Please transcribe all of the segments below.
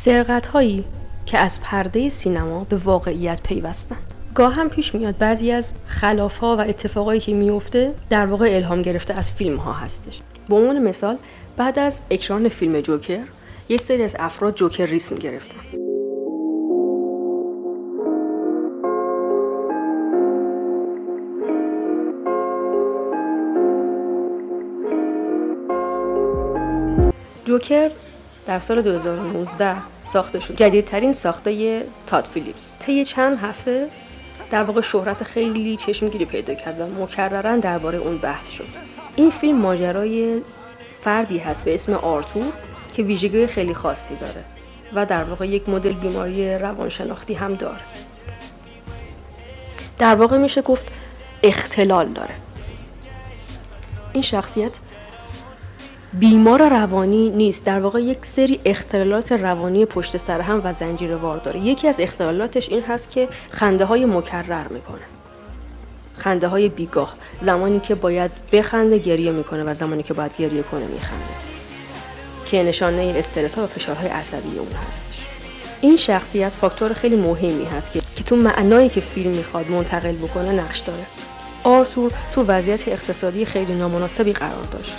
سرقت‌هایی که از پرده سینما به واقعیت پیوستن. گاه هم پیش میاد بعضی از خلاف‌ها و اتفاقایی که میفته در واقع الهام گرفته از فیلم‌ها هستش. به عنوان مثال بعد از اکران فیلم جوکر یه سری از افراد جوکر ریسم گرفتن. جوکر در سال 2019 ساخته شد. جدیدترین ساخته تاد فیلیپس. طی چند هفته در واقع شهرت خیلی چشمگیری پیدا کرد و مکرراً درباره اون بحث شد. این فیلم ماجرای فردی هست به اسم آرتور که ویژگی خیلی خاصی داره و در واقع یک مدل بیماری روانشناختی هم داره. در واقع میشه گفت اختلال داره. این شخصیت بیمار روانی نیست، در واقع یک سری اختلالات روانی پشت سر هم و زنجیروار داره. یکی از اختلالاتش این هست که خنده های مکرر میکنه، خنده های بیگاه، زمانی که باید بخنده گریه میکنه و زمانی که باید گریه کنه میخنده، که نشانه استرس ها و فشارهای عصبی اون هستش. این شخصیت فاکتور خیلی مهمی هست که تو معنایی که فیلم میخواد منتقل بکنه نقش داره. آرتور تو وضعیت اقتصادی خیلی نامناسبی قرار داشت.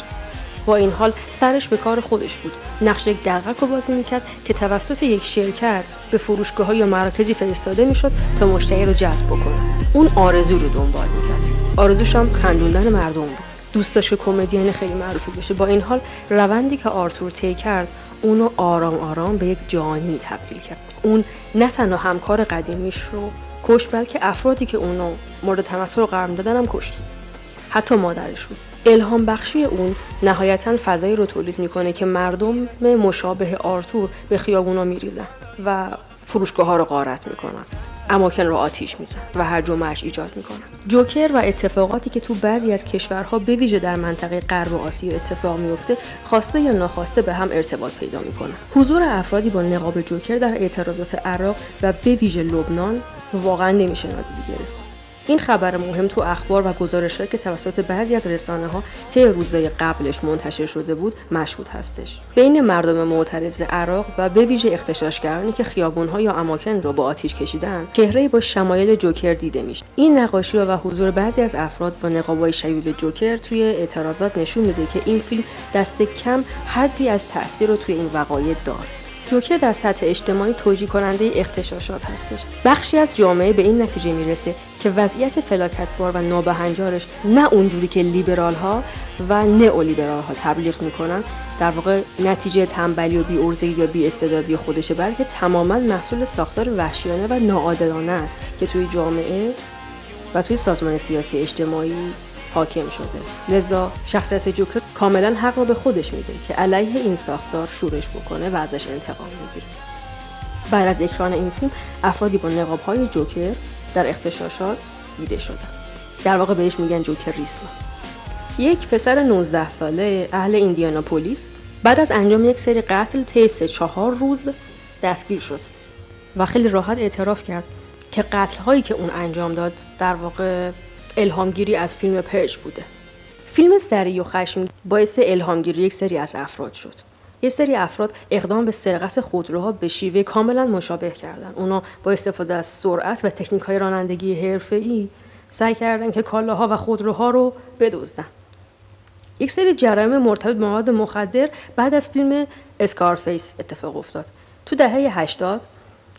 با این حال سرش به کار خودش بود. نقش یک دلقک رو بازی میکرد که توسط یک شرکت به فروشگاه‌ها یا مراکزی فرستاده میشد تا مشتری رو جذب بکنه. اون آرزو رو دنبال میکرد. آرزوش هم خندوندن مردم بود. دوست داشت که کمدین خیلی معروفی بشه. با این حال روندی که آرتور طی کرد اونو آرام آرام به یک جانی تبدیل کرد. اون نه تنها همکار قدیمیش رو کشت، بلکه افرادی که اونو مورد تمسخر قرار میدادن هم کشت. حتی مادرش رو. الهام بخشی اون نهایتاً فضایی رو تولید میکنه که مردم مشابه آرتور به خیابونا میریزن و فروشگاه‌ها رو غارت میکنن، اماکن رو آتیش میزنن و هرج و مرج ایجاد میکنن. جوکر و اتفاقاتی که تو بعضی از کشورها به ویژه در منطقه غرب آسیا اتفاق میفته خواسته یا ناخواسته به هم ارتباط پیدا میکنن. حضور افرادی با نقاب جوکر در اعتراضات عراق و به ویژه لبنان واقعاً نمیشه نادیده گرفت. این خبر مهم تو اخبار و گزارش‌هایی که توسط بعضی از رسانه‌ها طی روزهای قبلش منتشر شده بود مشهود هستش. بین مردم معترض عراق و به ویژه اغتشاشگرانی که خیابون‌ها یا اماکن رو با آتش کشیدن، چهره‌ای با شمایل جوکر دیده میشه. این نقاشی‌ها و حضور بعضی از افراد با نقاب‌های شبیه به جوکر توی اعتراضات نشون میده که این فیلم دست کم حدی از تأثیر رو توی این وقایع داره. جوکر در سطح اجتماعی توجیه کننده اغتشاشات هستش. بخشی از جامعه به این نتیجه میرسه که وضعیت فلاکتبار و نابهنجارش نه اونجوری که لیبرال ها و نئولیبرال ها تبلیغ میکنن در واقع نتیجه تنبلی و بی‌عرضگی یا بی‌استعدادی خودشه، بلکه تماما محصول ساختار وحشیانه و ناعادلانه است که توی جامعه و توی سازمان سیاسی اجتماعی حاکم شده. لذا شخصیت جوکر کاملا حق رو به خودش میده که علیه این ساختار شورش بکنه و ازش انتقام بگیره. بعد از اکران این فیلم افرادی با نقاب‌های جوکر در اغتشاشات دیده شدن. در واقع بهش میگن جوکریسم. یک پسر 19 ساله اهل ایندیاناپولیس بعد از انجام یک سری قتل طی 3-4 روز دستگیر شد و خیلی راحت اعتراف کرد که قتل‌هایی که اون انجام داد در واقع الهامگیری از فیلم پرج بوده. فیلم سریع و خشم باعث الهامگیری یک سری از افراد شد. یک سری افراد اقدام به سرقت خودروها به شیوه کاملا مشابه کردن. اونا با استفاده از سرعت و تکنیک‌های رانندگی حرفه‌ای سعی کردن که کالاها و خودروها رو بدزدن. یک سری جرایم مرتبط با مواد مخدر بعد از فیلم اسکارفیس اتفاق افتاد. تو دهه 80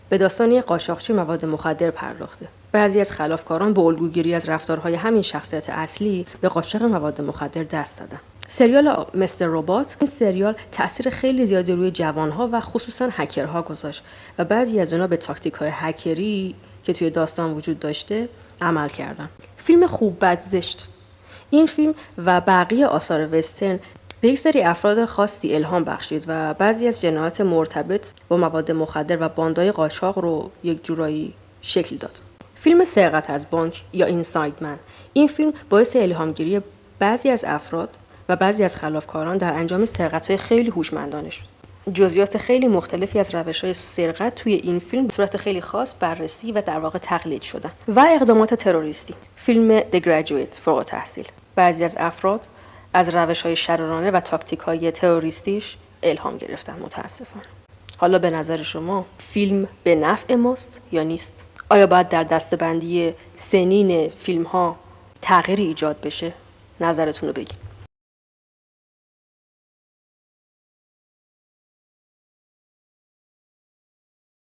به داستان یک قاچاقچی مواد مخدر پرداخته. بعضی از خلافکاران با الگوگیری از رفتارهای همین شخصیت اصلی به قاچاق مواد مخدر دست زدن. سریال مستر ربات، این سریال تأثیر خیلی زیادی روی جوانها و خصوصا هکرها گذاشت و بعضی از اونها به تاکتیک‌های هکری که توی داستان وجود داشته عمل کردن. فیلم خوب بد زشت. این فیلم و بقیه آثار وسترن به یک سری افراد خاصی الهام بخشید و بعضی از جنایات مرتبط با مواد مخدر و باندهای قاچاق رو یک جورایی شکل داد. فیلم سرقت از بانک یا اینساید من، این فیلم باعث الهامگیری بعضی از افراد و بعضی از خلافکاران در انجام سرقت‌های خیلی هوشمندانه شد. جزئیات خیلی مختلفی از روش‌های سرقت توی این فیلم به صورت خیلی خاص بررسی و در واقع تقلید شدن. و اقدامات تروریستی. فیلم The Graduate فوق التحصیل. بعضی از افراد از روش‌های شرارانه و تاکتیک‌های تروریستیش الهام گرفتن متاسفانه. حالا به نظر شما فیلم به نفع ماست یا نیست؟ آیا باید در دسته‌بندی سنین فیلم ها تغییری ایجاد بشه؟ نظرتون رو بگید.